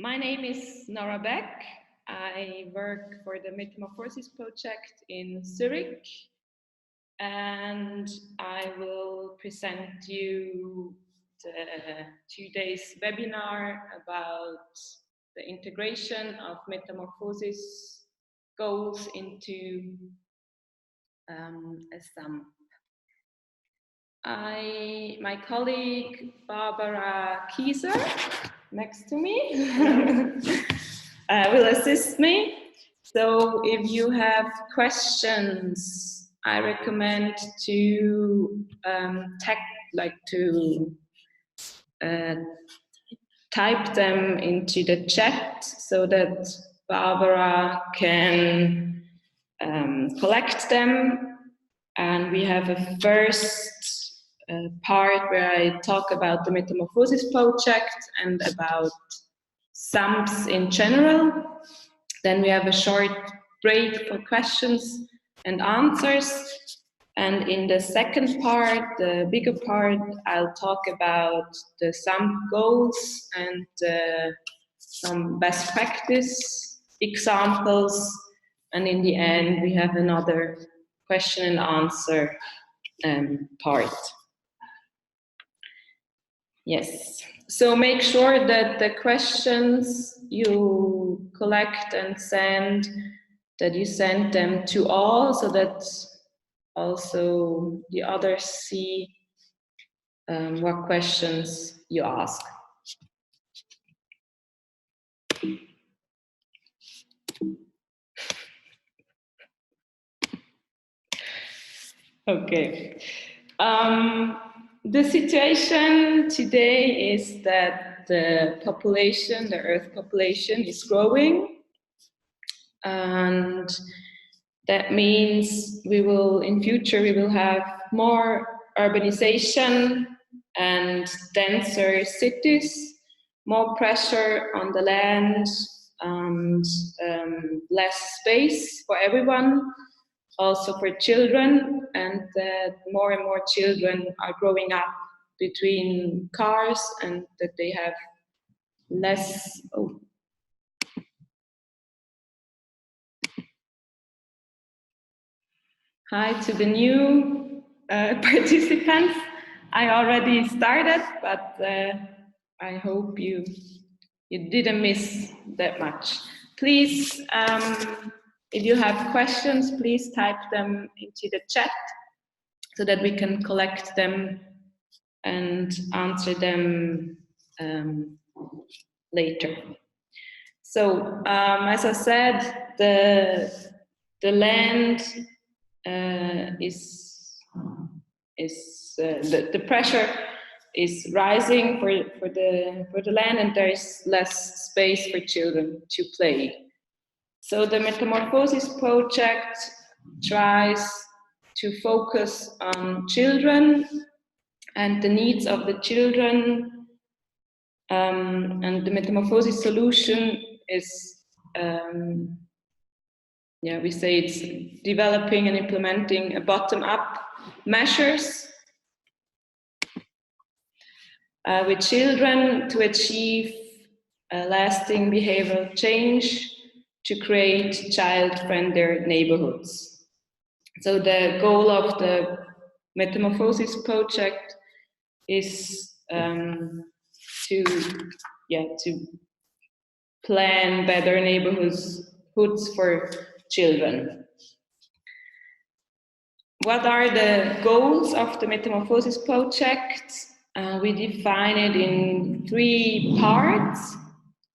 My name is Nora Beck. I work for the Metamorphosis Project in Zurich, and I will present you the 2 days webinar about the integration of metamorphosis goals into a SUMP. My colleague Barbara Kieser, next to me, will assist me. So if you have questions, I recommend to type them into the chat so that Barbara can collect them. And we have a first part where I talk about the Metamorphosis Project and about SUMPs in general. Then we have a short break for questions and answers. And in the second part, the bigger part, I'll talk about the SUMP goals and some best practice examples. And in the end, we have another question and answer part. Yes, so make sure that the questions you collect and send, that you send them to all so that also the others see what questions you ask. Okay. The situation today is that the population, the Earth population, is growing, and that means in future we will have more urbanization and denser cities, more pressure on the land, and less space for everyone. Also for children, and that more and more children are growing up between cars and that they have less. Oh. Hi to the new participants. I already started, but I hope you didn't miss that much. Please, if you have questions, please type them into the chat so that we can collect them and answer them later. So, as I said, the land the pressure is rising for the land, and there is less space for children to play. So the Metamorphosis Project tries to focus on children and the needs of the children, and the Metamorphosis solution is, we say it's developing and implementing a bottom-up measures with children to achieve a lasting behavioral change to create child-friendly neighbourhoods. So the goal of the Metamorphosis Project is to plan better neighbourhoods for children. What are the goals of the Metamorphosis Project? We define it in 3 parts.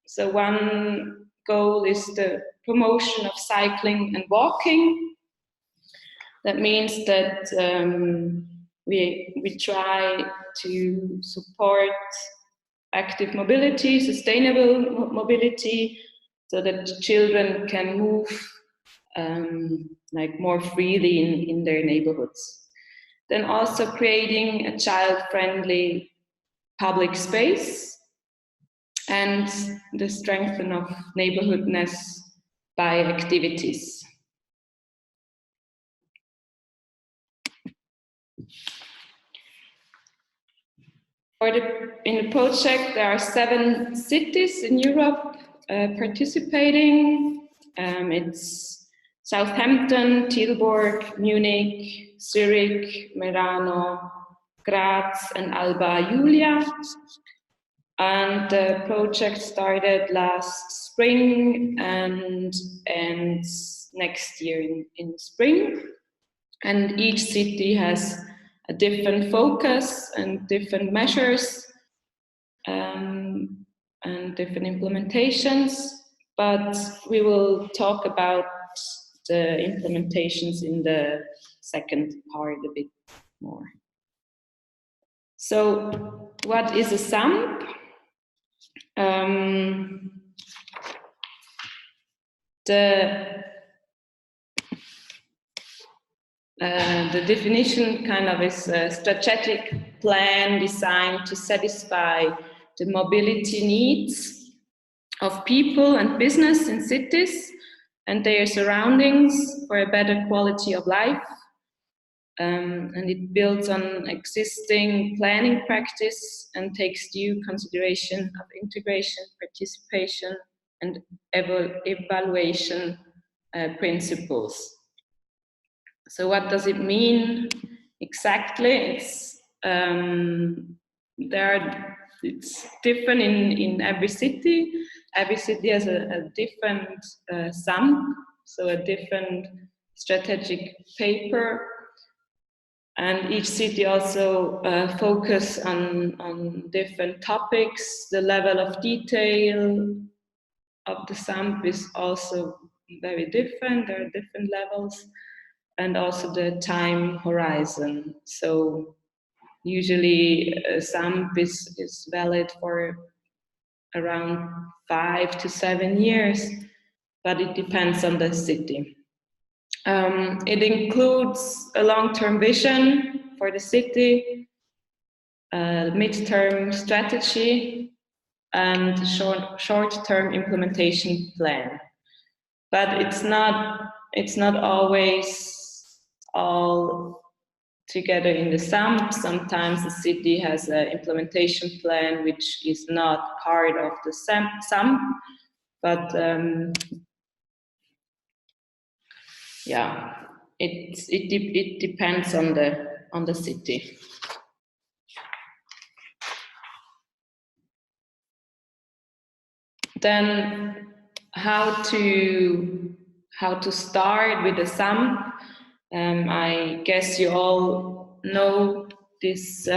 So one goal is the promotion of cycling and walking. That means that we try to support active mobility, sustainable mobility, so that children can move more freely in their neighborhoods. Then also creating a child-friendly public space and the strengthening of neighborhoodness by activities. In the project, there are 7 cities in Europe participating. It's Southampton, Tilburg, Munich, Zurich, Merano, Graz, and Alba Iulia. And the project started last spring and ends next year in spring. And each city has a different focus and different measures and different implementations, but we will talk about the implementations in the second part a bit more. So, what is a SUMP? The definition kind of is a strategic plan designed to satisfy the mobility needs of people and business in cities and their surroundings for a better quality of life. And it builds on existing planning practice and takes due consideration of integration, participation, and evaluation principles. So what does it mean exactly? It's different in every city. Every city has a different SUMP, so a different strategic paper. And each city also focus on different topics. The level of detail of the SUMP is also very different. There are different levels. And also the time horizon. So usually a SUMP is valid for around 5 to 7 years, but it depends on the city. It includes a long-term vision for the city, a mid-term strategy, and short-term implementation plan. But it's not always all together in the SUMP. Sometimes the city has an implementation plan which is not part of the SUMP, but yeah, it depends on the city. Then how to start with the SUMP? I guess you all know this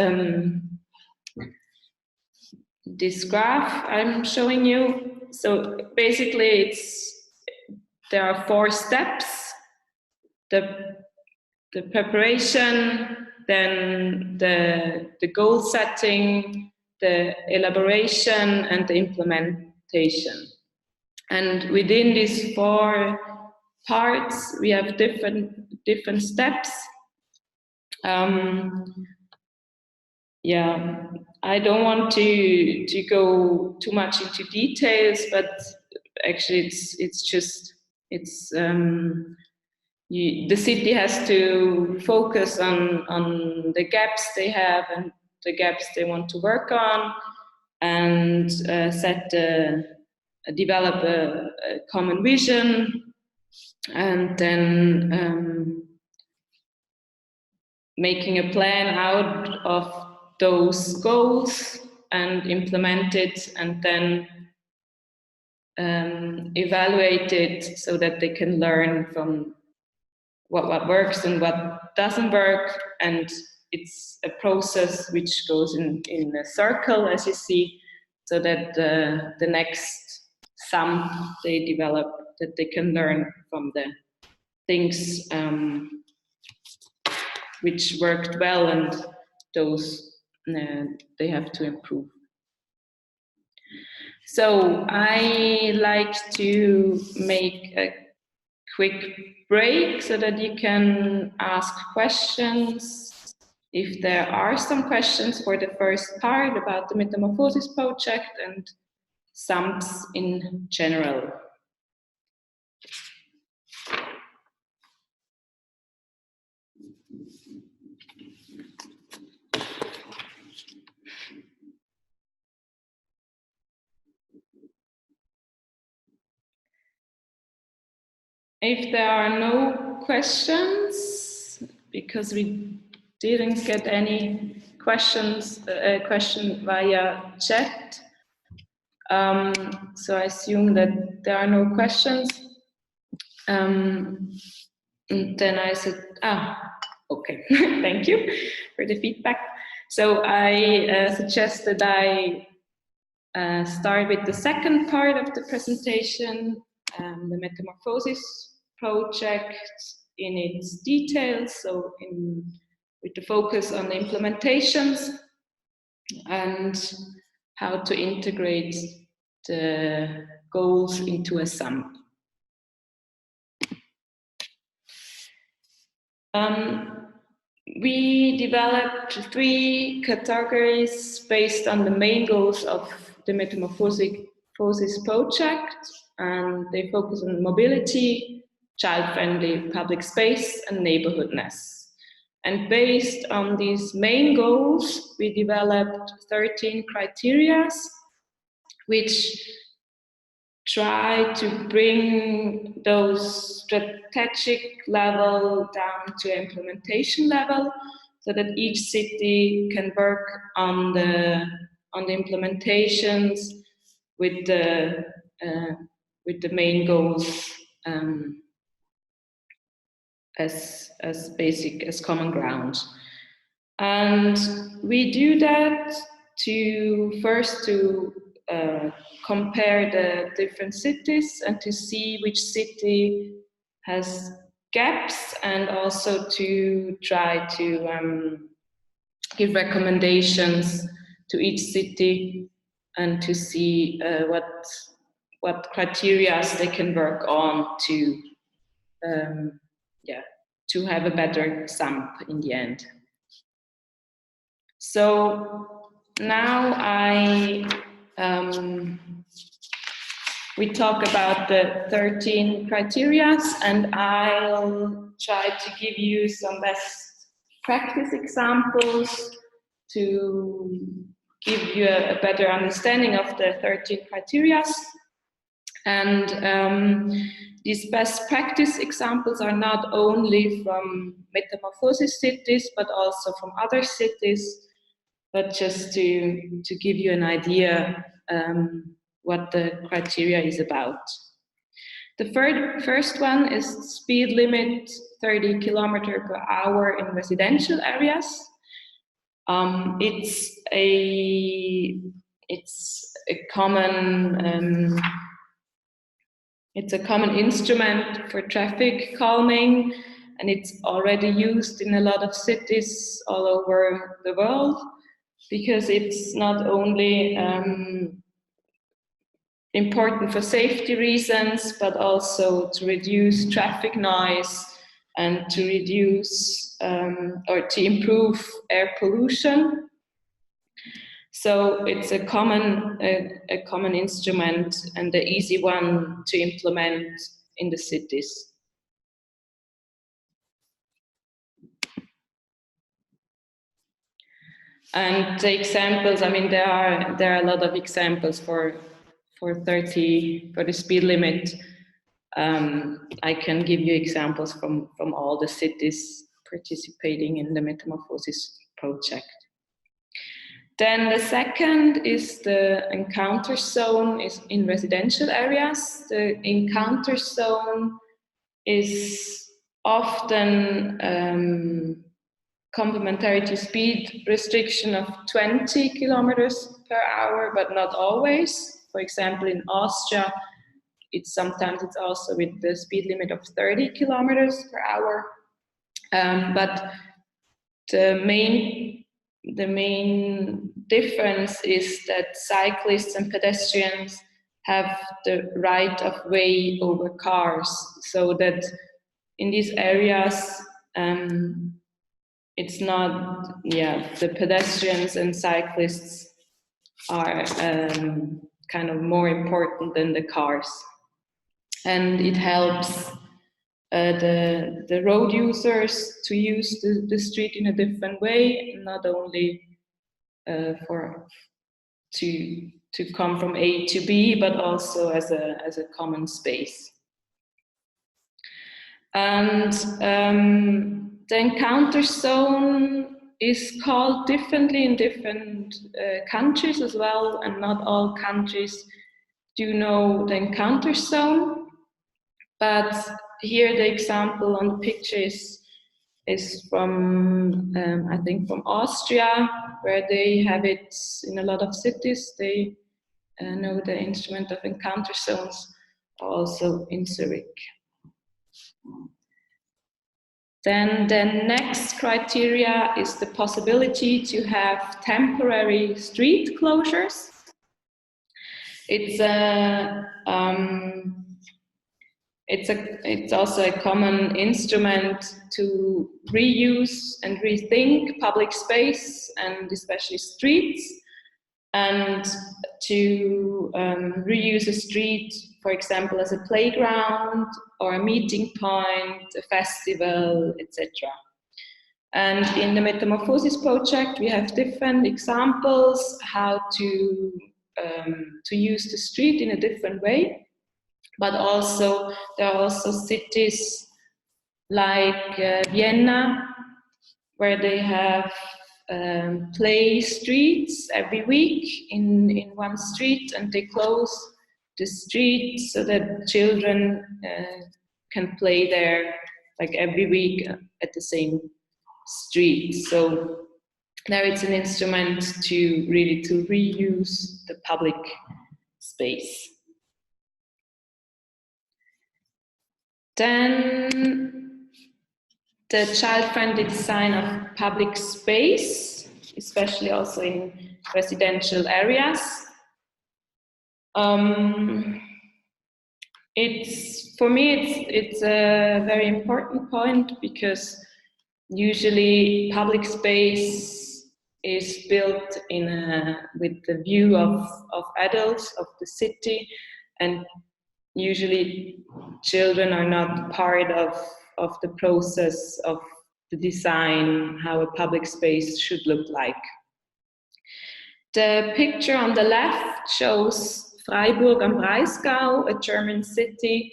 this graph I'm showing you. So basically, there are 4 steps: the preparation, then the goal setting, the elaboration, and the implementation. And within these 4 parts, we have different steps. Yeah, I don't want to go too much into details, but actually the city has to focus on the gaps they have and the gaps they want to work on, and develop a common vision, and then making a plan out of those goals and implement it, and then evaluate it so that they can learn from what works and what doesn't work. And it's a process which goes in a circle, as you see, so that the next SUMP they develop, that they can learn from the things which worked well and those they have to improve. So I like to make a quick break so that you can ask questions. If there are some questions for the first part about the Metamorphosis Project and SUMPs in general. If there are no questions, because we didn't get any questions, question via chat, so I assume that there are no questions. And then I said, okay, thank you for the feedback. So I suggest that I start with the second part of the presentation, the Metamorphosis Project in its details, so with the focus on the implementations and how to integrate the goals into a SUMP. We developed 3 categories based on the main goals of the Metamorphosis Project, and they focus on mobility, child-friendly public space, and neighborhoodness. And based on these main goals, we developed 13 criteria, which try to bring those strategic level down to implementation level, so that each city can work on the implementations with the main goals as basic, as common ground. And we do that to first compare the different cities and to see which city has gaps, and also to try to give recommendations to each city and to see what criteria they can work on to have a better SUMP in the end. So now we talk about the 13 criteria, and I'll try to give you some best practice examples to give you a better understanding of the 13 criteria. And these best practice examples are not only from Metamorphosis cities, but also from other cities, but just to give you an idea what the criteria is about. The first one is speed limit 30 km/h in residential areas. It's a common instrument for traffic calming, and it's already used in a lot of cities all over the world, because it's not only important for safety reasons, but also to reduce traffic noise and to reduce or to improve air pollution. So it's a common instrument and an easy one to implement in the cities. And the examples, I mean, there are a lot of examples for the speed limit. I can give you examples from all the cities participating in the Metamorphosis Project. Then the second is the encounter zone is in residential areas. The encounter zone is often complementary to speed restriction of 20 km/h, but not always. For example, in Austria, sometimes it's also with the speed limit of 30 km/h. But the main difference is that cyclists and pedestrians have the right of way over cars, so that in these areas it's not, the pedestrians and cyclists are kind of more important than the cars. And it helps the road users to use the street in a different way, not only to come from A to B, but also as a common space. And the encounter zone is called differently in different countries as well, and not all countries do know the encounter zone. But here the example on the picture is from, I think, from Austria, where they have it in a lot of cities. They know the instrument of encounter zones, also in Zurich. Then the next criteria is the possibility to have temporary street closures. It's also a common instrument to reuse and rethink public space, and especially streets, and to reuse a street, for example, as a playground or a meeting point, a festival, etc. And in the Metamorphosis Project, we have different examples how to use the street in a different way. But also, there are also cities like Vienna, where they have play streets every week in one street, and they close the street so that children can play there like every week at the same street. So there it's an instrument to really to reuse the public space. Then the child-friendly design of public space, especially also in residential areas. For me, it's a very important point, because usually public space is built with the view of adults, of the city, and usually children are not part of the process of the design, how a public space should look like. The picture on the left shows Freiburg am Breisgau, a German city,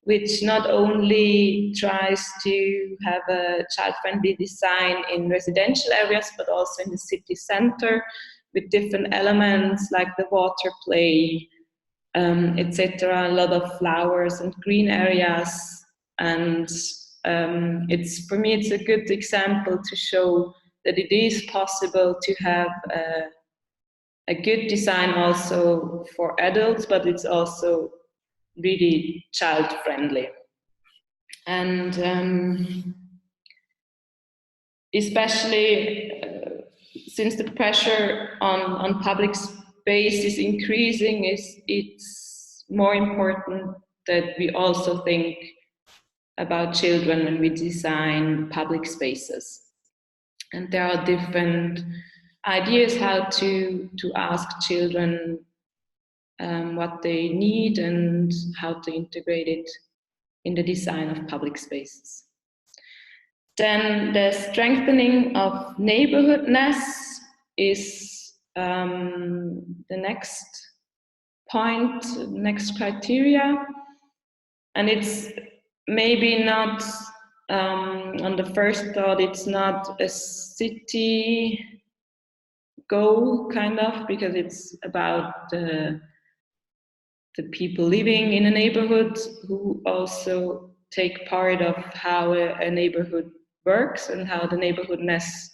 which not only tries to have a child-friendly design in residential areas, but also in the city center, with different elements like the water play, etc. A lot of flowers and green areas, and for me it's a good example to show that it is possible to have a good design also for adults, but it's also really child-friendly. And especially since the pressure on public space is increasing, it's more important that we also think about children when we design public spaces. And there are different ideas how to ask children what they need and how to integrate it in the design of public spaces. Then the strengthening of neighborhoodness is the next point, next criteria. And it's maybe not, on the first thought, it's not a city goal, kind of, because it's about the people living in a neighborhood who also take part of how a neighborhood works and how the neighborhoodness,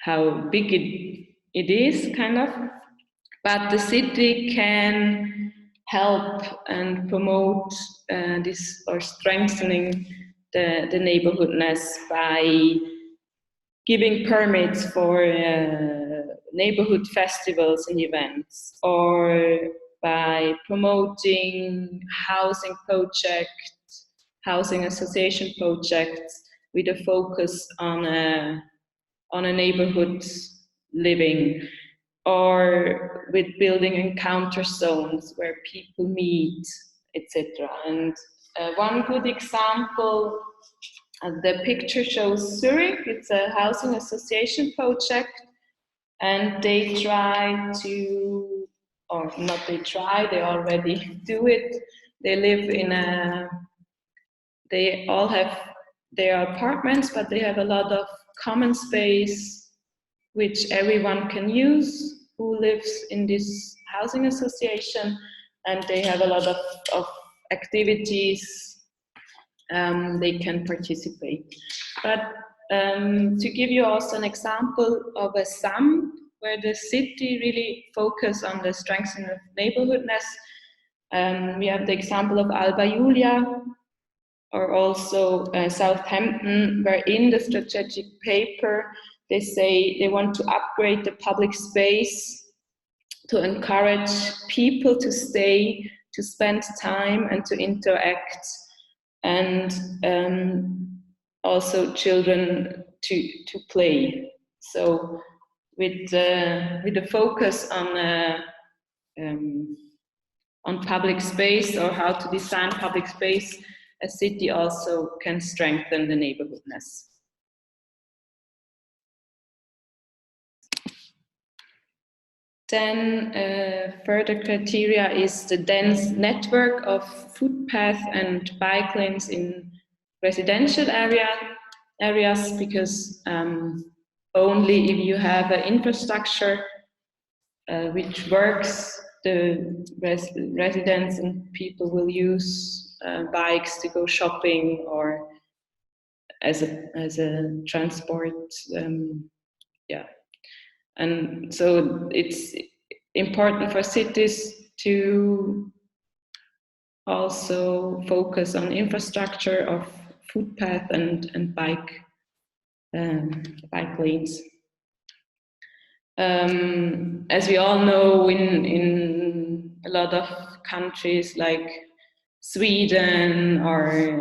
how big it is, kind of. But the city can help and promote this, or strengthening the neighborhoodness by giving permits for neighborhood festivals and events, or by promoting housing projects, housing association projects with a focus on a neighborhood living, or with building encounter zones where people meet, etc. And one good example, the picture shows Zurich. It's a housing association project, and they try to, or not they try, they already do it, They live in they all have their apartments, but they have a lot of common space which everyone can use who lives in this housing association, and they have a lot of activities they can participate. But to give you also an example of a SUMP, where the city really focus on the strengthening of neighborhoodness, we have the example of Alba Iulia, or also Southampton, where in the strategic paper they say they want to upgrade the public space to encourage people to stay, to spend time and to interact, and also children to play. So with the focus on public space, or how to design public space, a city also can strengthen the neighborhoodness. Then further criteria is the dense network of footpath and bike lanes in residential areas, because only if you have an infrastructure which works, the residents and people will use bikes to go shopping or as a transport. Yeah. And so it's important for cities to also focus on infrastructure of footpath and bike lanes. As we all know, in a lot of countries like Sweden or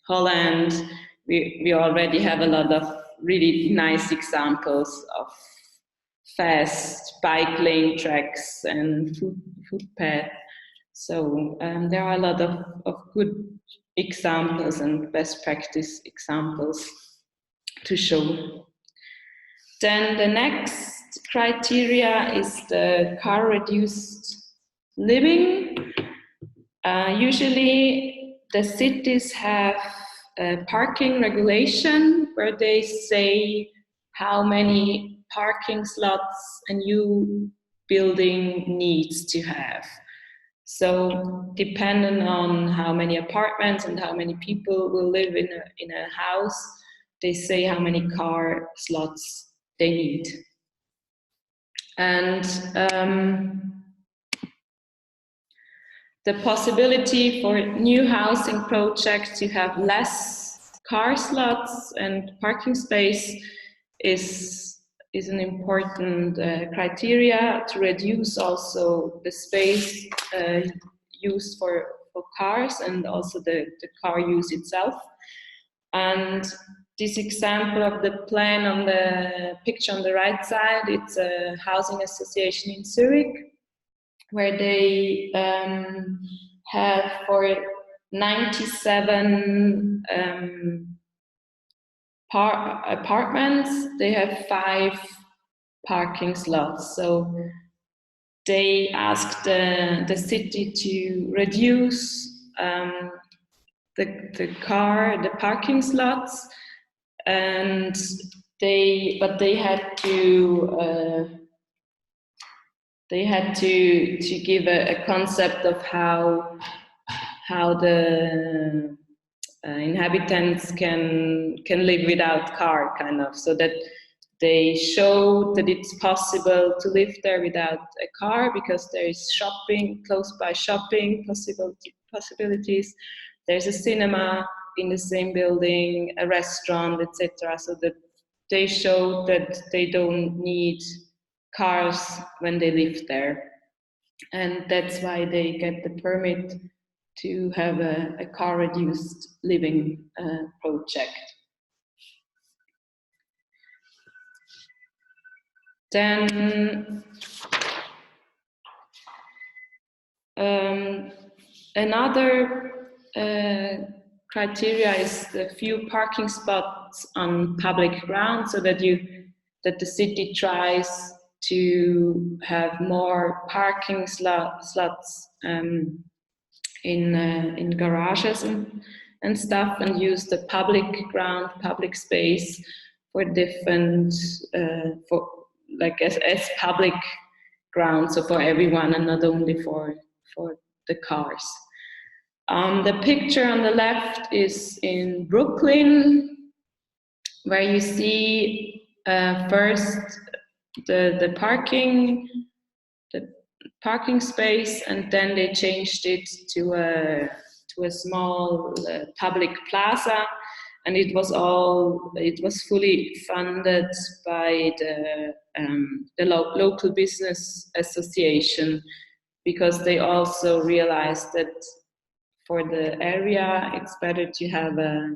Holland, we already have a lot of really nice examples of fast bike lane tracks and footpath. So there are a lot of good examples and best practice examples to show. Then the next criteria is the car-reduced living. Usually the cities have a parking regulation where they say how many parking slots a new building needs to have. So depending on how many apartments and how many people will live in a house, they say how many car slots they need. And the possibility for new housing projects to have less car slots and parking space is an important criteria to reduce also the space used for cars and also the car use itself. And this example of the plan on the picture on the right side, it's a housing association in Zurich, where they have for 97 apartments, they have 5 parking slots. So they asked the city to reduce the parking slots, and they had to give a concept of how the inhabitants can live without car, kind of, so that they show that it's possible to live there without a car, because there is shopping, close by shopping possibilities. There's a cinema in the same building, a restaurant, etc. So that they show that they don't need cars when they live there. And that's why they get the permit to have a car-reduced living project. Then another criteria is the few parking spots on public ground, so that the city tries to have more parking slots in garages and stuff, and use the public ground, public space for different for like as public ground, so for everyone and not only for the cars. The picture on the left is in Brooklyn, where you see first the parking space, and then they changed it to a small public plaza, and it was fully funded by the local business association, because they also realized that for the area it's better to have a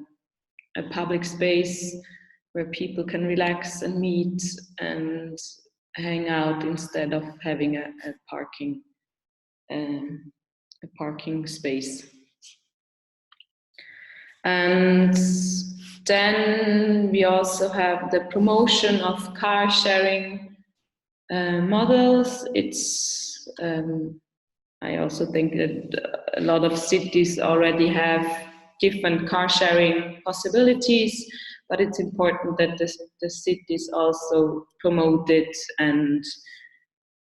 public space where people can relax and meet and hang out, instead of having a parking space. And then we also have the promotion of car sharing models. It's I also think that a lot of cities already have different car sharing possibilities, but it's important that the cities also promote it, and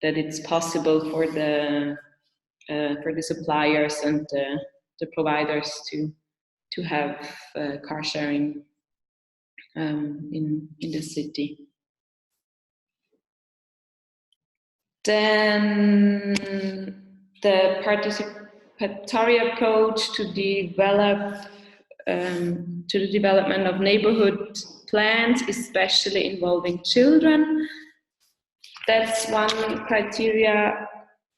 that it's possible for the suppliers and the providers to have car sharing in the city. Then the participatory approach to develop to the development of neighborhood plans, especially involving children. That's one criteria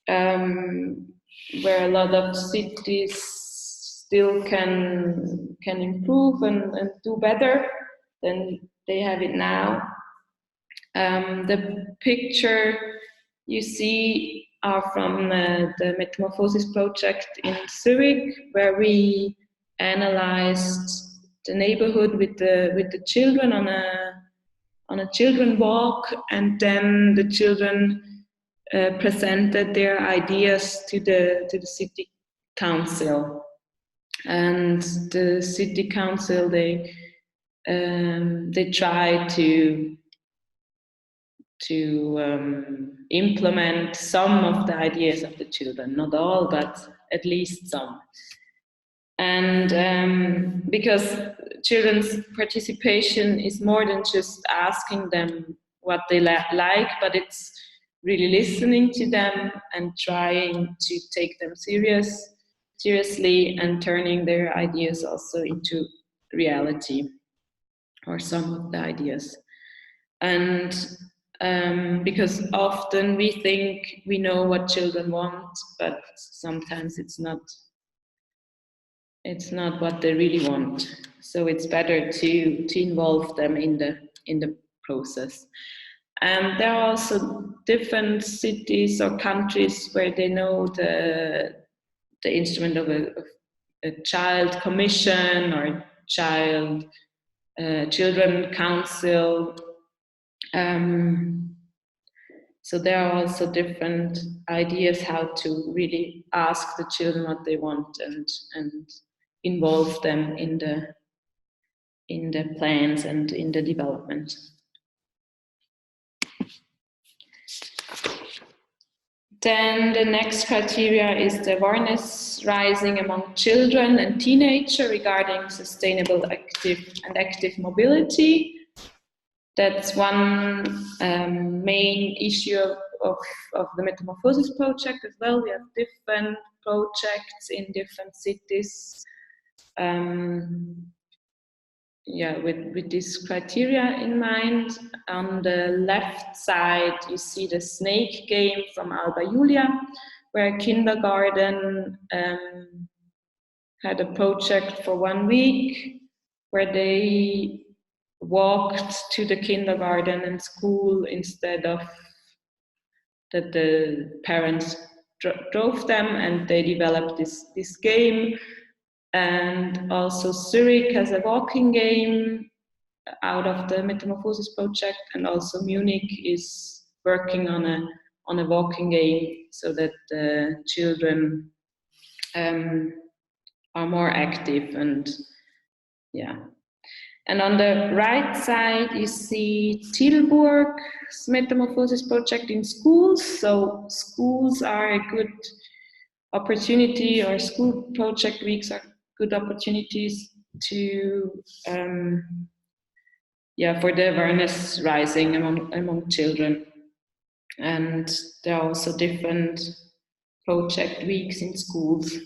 where a lot of cities still can improve and do better than they have it now. The picture you see are from the Metamorphosis Project in Zurich, where we analyzed the neighborhood with the children on a children walk, and then the children presented their ideas to the city council, and the city council they try to implement some of the ideas of the children, not all, but at least some. And because children's participation is more than just asking them what they like, but it's really listening to them and trying to take them seriously and turning their ideas also into reality, or some of the ideas. And because often we think we know what children want, but sometimes it's not what they really want. So it's better to involve them in the process. And there are also different cities or countries where they know the instrument of a child commission or children council. So there are also different ideas how to really ask the children what they want and involve them in the plans and in the development. Then the next criteria is the awareness rising among children and teenagers regarding sustainable active mobility. That's one main issue of the Metamorphosis Project as well. We have different projects in different cities. With this criteria in mind. On the left side, you see the snake game from Alba Julia, where kindergarten had a project for 1 week, where they walked to the kindergarten and school instead of that the parents drove them, and they developed this game. And also Zurich has a walking game out of the Metamorphosis Project, and also Munich is working on a walking game so that the children are more active, and yeah. And on the right side, you see Tilburg's Metamorphosis Project in schools. So schools are a good opportunity, or school project weeks are good opportunities to, for the awareness rising among children. And there are also different project weeks in schools.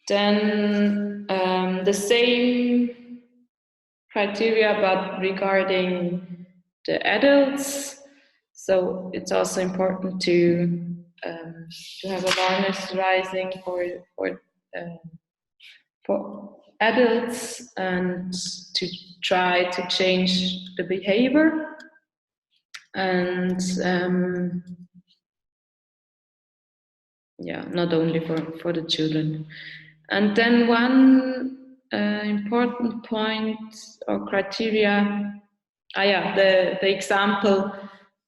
Then the same criteria, but regarding the adults. So it's also important to have awareness rising for adults, and to try to change the behavior. And not only for the children. And then one important point or criteria, the example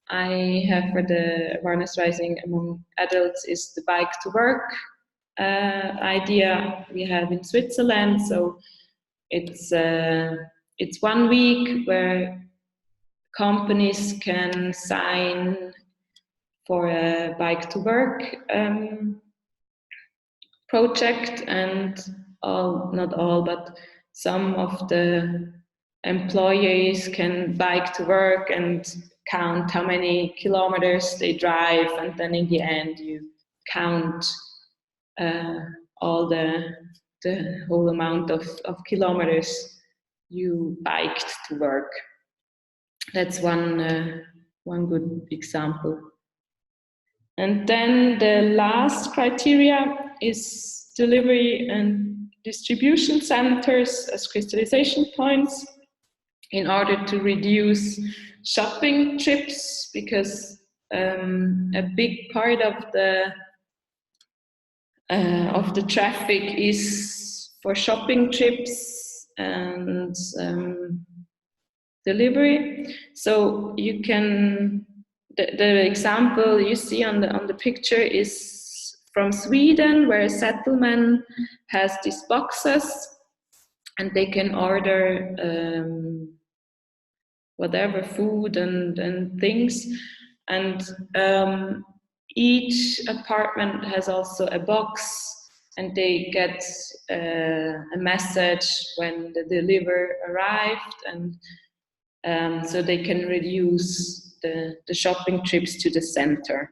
I have for the awareness rising among adults is the bike to work idea we have in Switzerland. So it's 1 week where companies can sign for a bike to work project, and not all, but some of the employees can bike to work and count how many kilometers they drive, and then in the end you count all the whole amount of kilometers you biked to work. That's one good example. And then the last criteria is delivery and distribution centers as crystallization points, in order to reduce shopping trips, because a big part of the traffic is for shopping trips and delivery. So you can, the example you see on the picture is from Sweden, where a settlement has these boxes, and they can order whatever food and things, and each apartment has also a box, and they get a message when the delivery arrived, and so they can reduce the shopping trips to the center.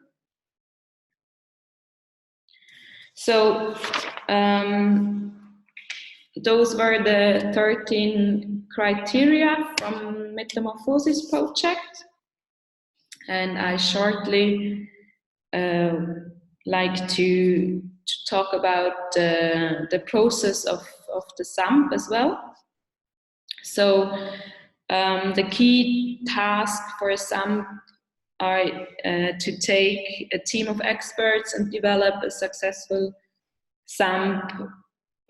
So those were the 13 criteria from Metamorphosis Project, and I shortly like to talk about the process of the SUMP as well. So the key task for a SUMP are to take a team of experts and develop a successful SUMP,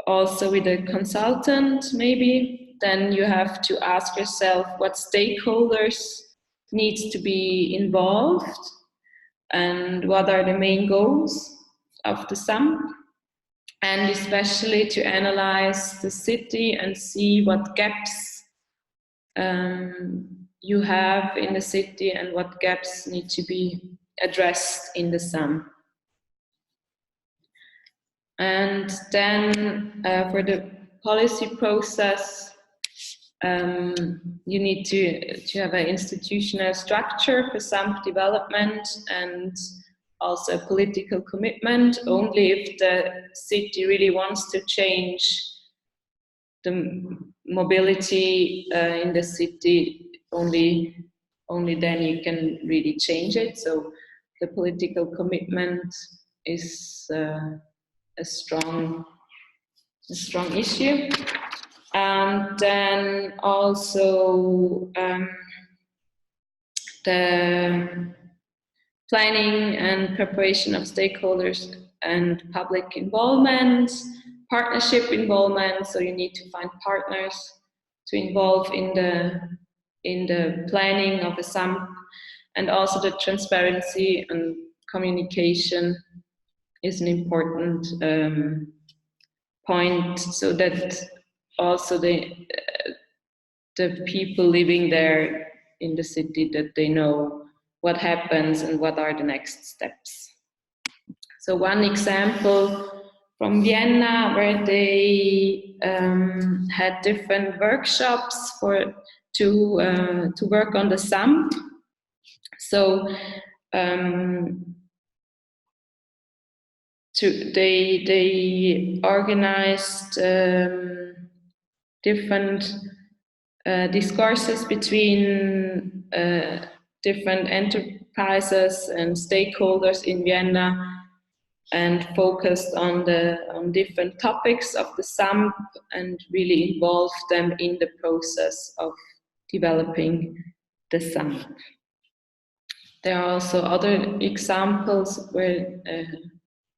also with a consultant maybe. Then you have to ask yourself what stakeholders need to be involved, and what are the main goals of the SUMP, and especially to analyze the city and see what gaps you have in the city, and what gaps need to be addressed in the SUMP. And then for the policy process, you need to have an institutional structure for SUMP development, and also a political commitment. Only if the city really wants to change the mobility in the city, only then you can really change it. So the political commitment is a strong issue. And then also the planning and preparation of stakeholders and public involvement, partnership involvement. So you need to find partners to involve in the planning of the SUMP, and also the transparency and communication is an important point, so that also the people living there in the city, that they know what happens and what are the next steps. So one example from Vienna, where they had different workshops to work on the SUMP. So they organized different discourses between different enterprises and stakeholders in Vienna, and focused on different topics of the SUMP and really involved them in the process of developing the SUMP. There are also other examples where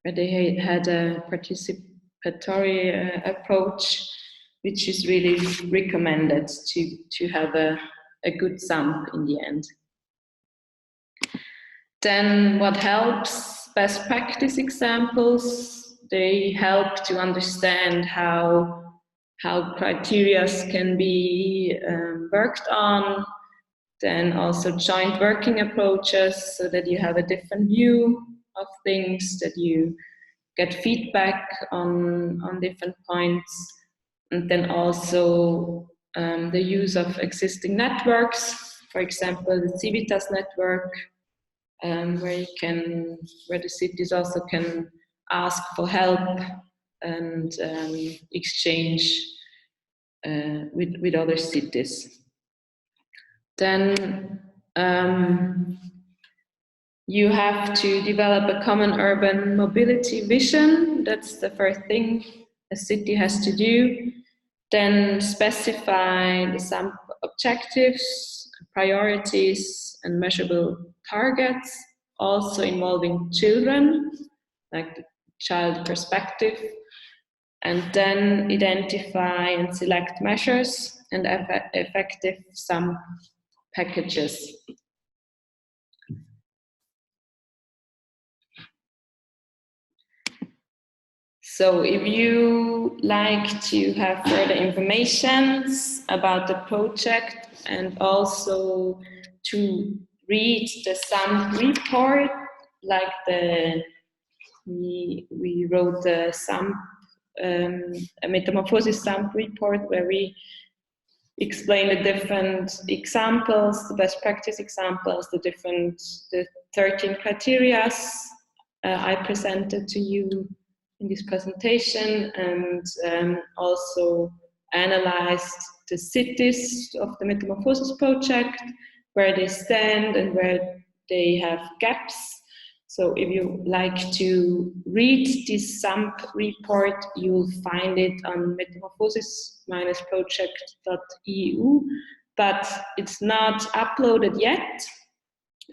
they had a participatory approach, which is really recommended to have a good SUMP in the end. Then what helps? Best practice examples. They help to understand how criteria can be worked on. Then also joint working approaches, so that you have a different view of things, that you get feedback on different points. And then also the use of existing networks, for example, the Civitas network, where the cities also can ask for help and exchange with other cities. Then you have to develop a common urban mobility vision. That's the first thing a city has to do. Then specify the SUMP objectives, priorities, and measurable targets, also involving children, like the child perspective. And then identify and select measures and effective SUMP packages. So if you like to have further information about the project and also to read the SUMP report, like we wrote the SUMP, a Metamorphosis SUMP report, where we explain the different examples, the best practice examples, the 13 criteria I presented to you in this presentation, and also analyzed the cities of the Metamorphosis Project, where they stand and where they have gaps. So if you like to read this SUMP report, you'll find it on metamorphosis-project.eu, but it's not uploaded yet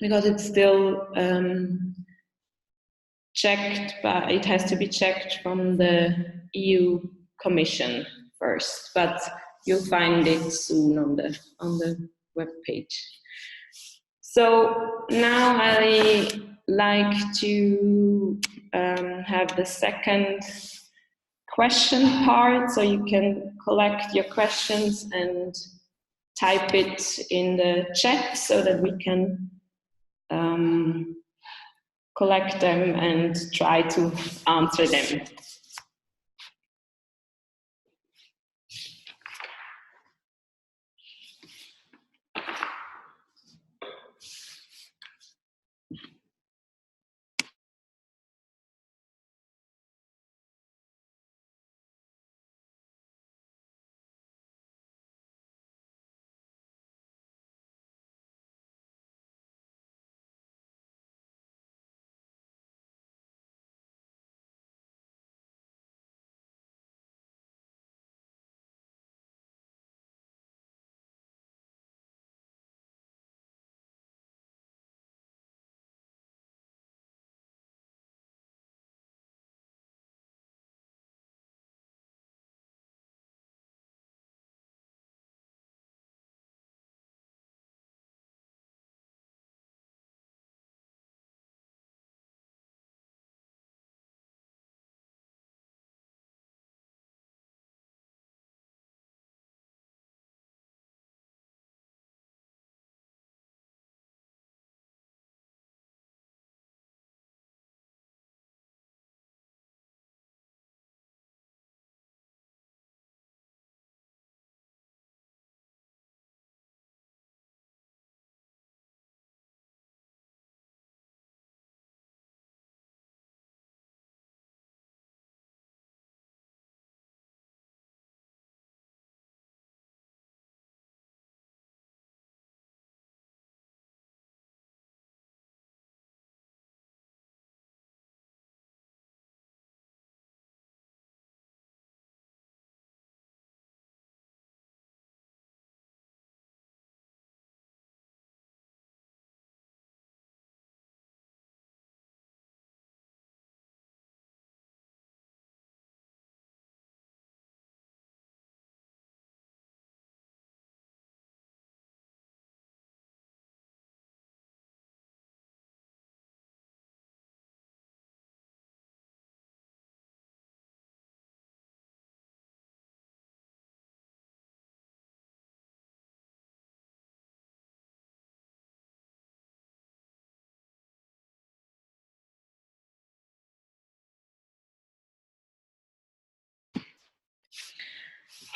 because it's still checked, but it has to be checked from the EU Commission first, but you'll find it soon on the web page. So now I like to have the second question part, so you can collect your questions and type it in the chat so that we can collect them and try to answer them.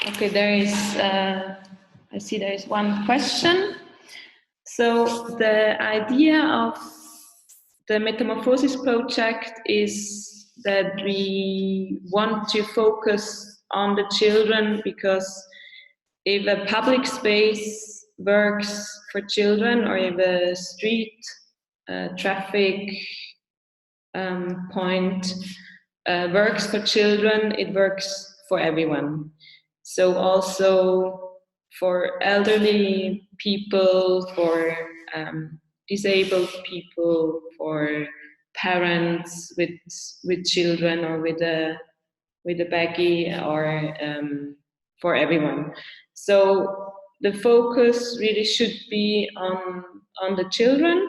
Okay, there is, I see there is one question. So the idea of the Metamorphosis Project is that we want to focus on the children, because if a public space works for children, or if a street traffic point works for children, it works for everyone. So also for elderly people, for disabled people, for parents with children, or with a baby, or for everyone. So the focus really should be on the children,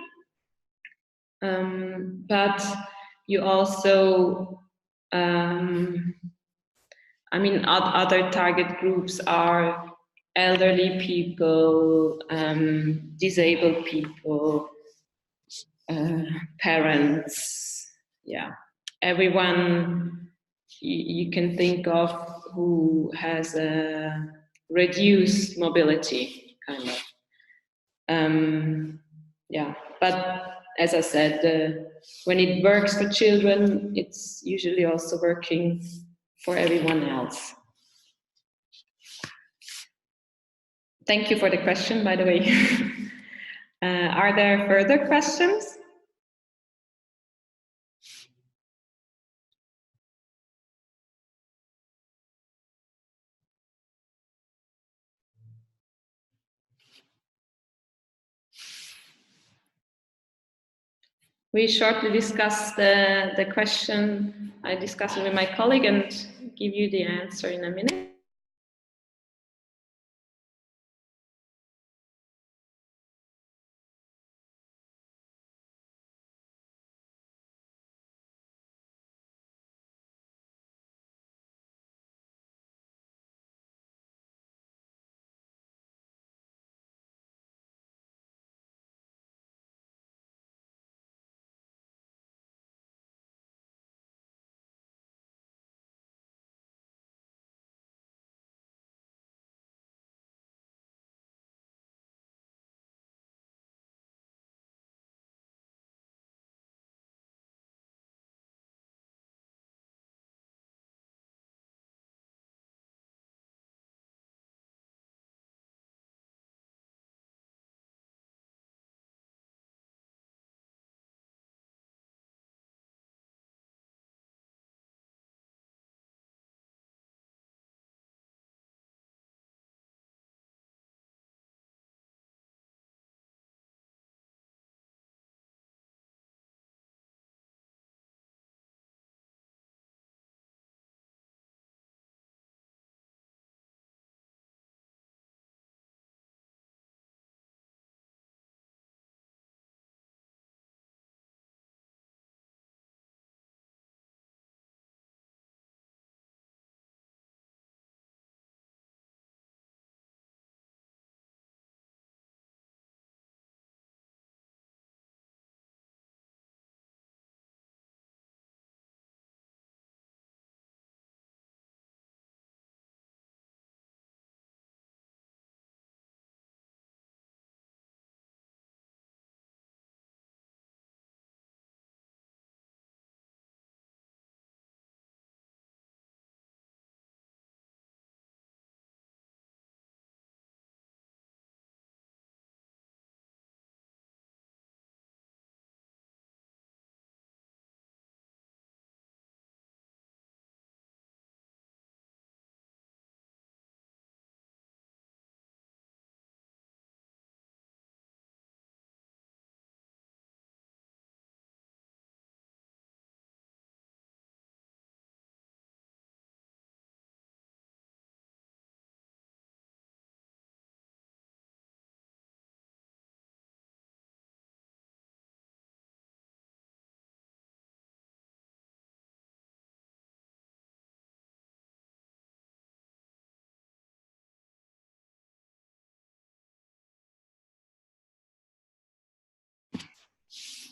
but you also, I mean, other target groups are elderly people, disabled people, parents, yeah, everyone you can think of who has a reduced mobility, kind of. Yeah, but as I said, when it works for children, it's usually also working for everyone else. Thank you for the question, by the way. Are there further questions? We shortly discuss the question. I discuss it with my colleague and give you the answer in a minute.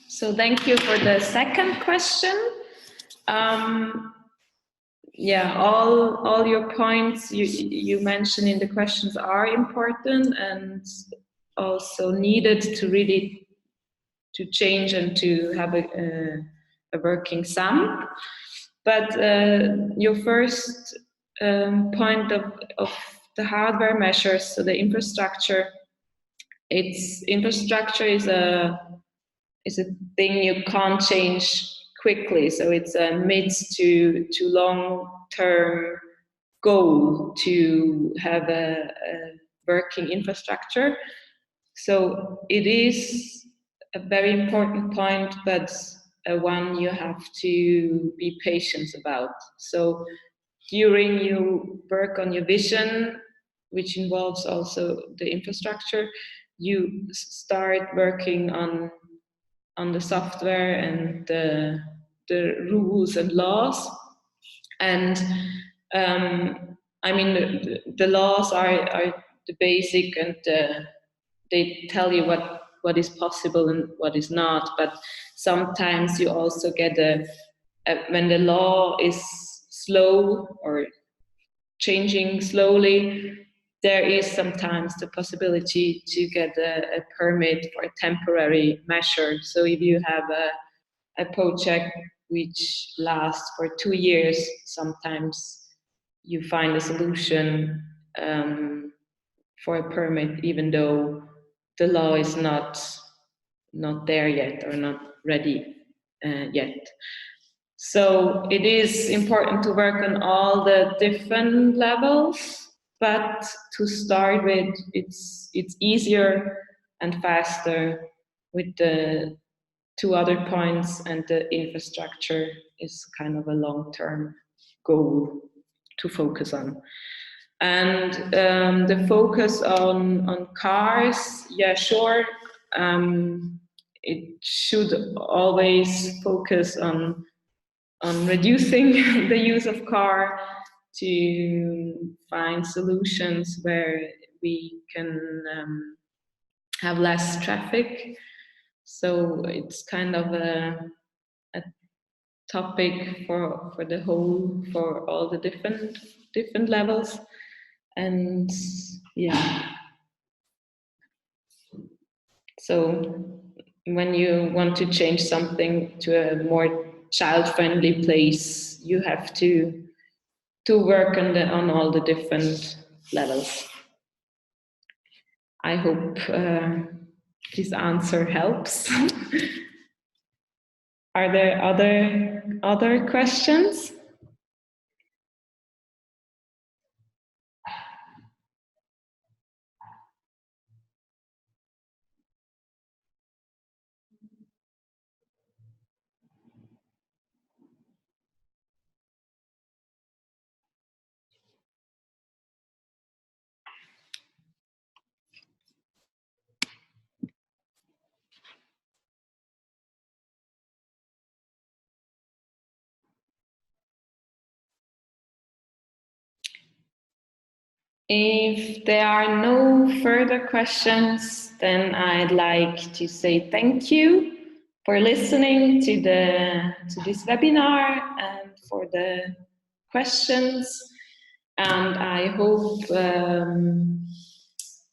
So thank you for the second question. yeah, all your points you mentioned in the questions are important and also needed to really to change and to have a working SUMP. But your first point of the hardware measures, so the infrastructure, infrastructure is a thing you can't change quickly. So it's a mid to long term goal to have a working infrastructure. So it is a very important point, but one you have to be patient about. So during you work on your vision, which involves also the infrastructure, you start working on the software and the rules and laws. And I mean, the laws are the basic, and they tell you what is possible and what is not. But sometimes you also get when the law is slow or changing slowly, there is sometimes the possibility to get a permit for a temporary measure. So if you have a project which lasts for 2 years, sometimes you find a solution for a permit, even though the law is not there yet or not ready yet. So it is important to work on all the different levels, but to start with, it's easier and faster with the 2 other points, and the infrastructure is kind of a long-term goal to focus on. And the focus on cars, yeah, sure. It should always focus on reducing the use of car, to find solutions where we can have less traffic. So it's kind of a topic for the whole, for all the different levels. And yeah, so when you want to change something to a more child-friendly place, you have to work on all the different levels. I hope this answer helps. Are there other questions? If there are no further questions, then I'd like to say thank you for listening to this webinar and for the questions. And I hope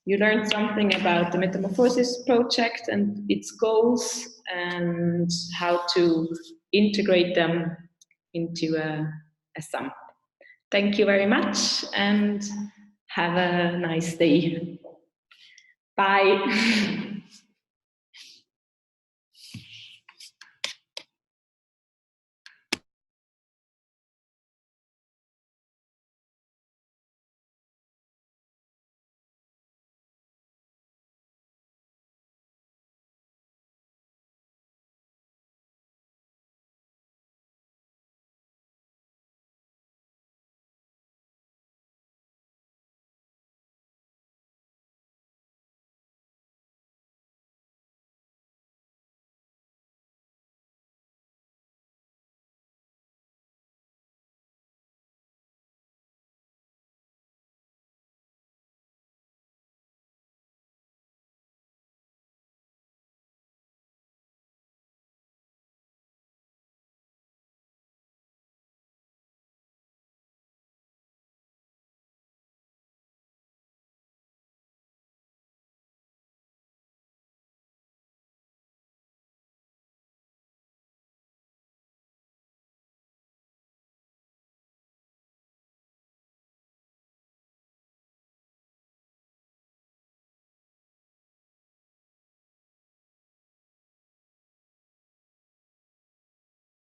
you learned something about the Metamorphosis Project and its goals, and how to integrate them into a SUMP. Thank you very much, and have a nice day. Bye.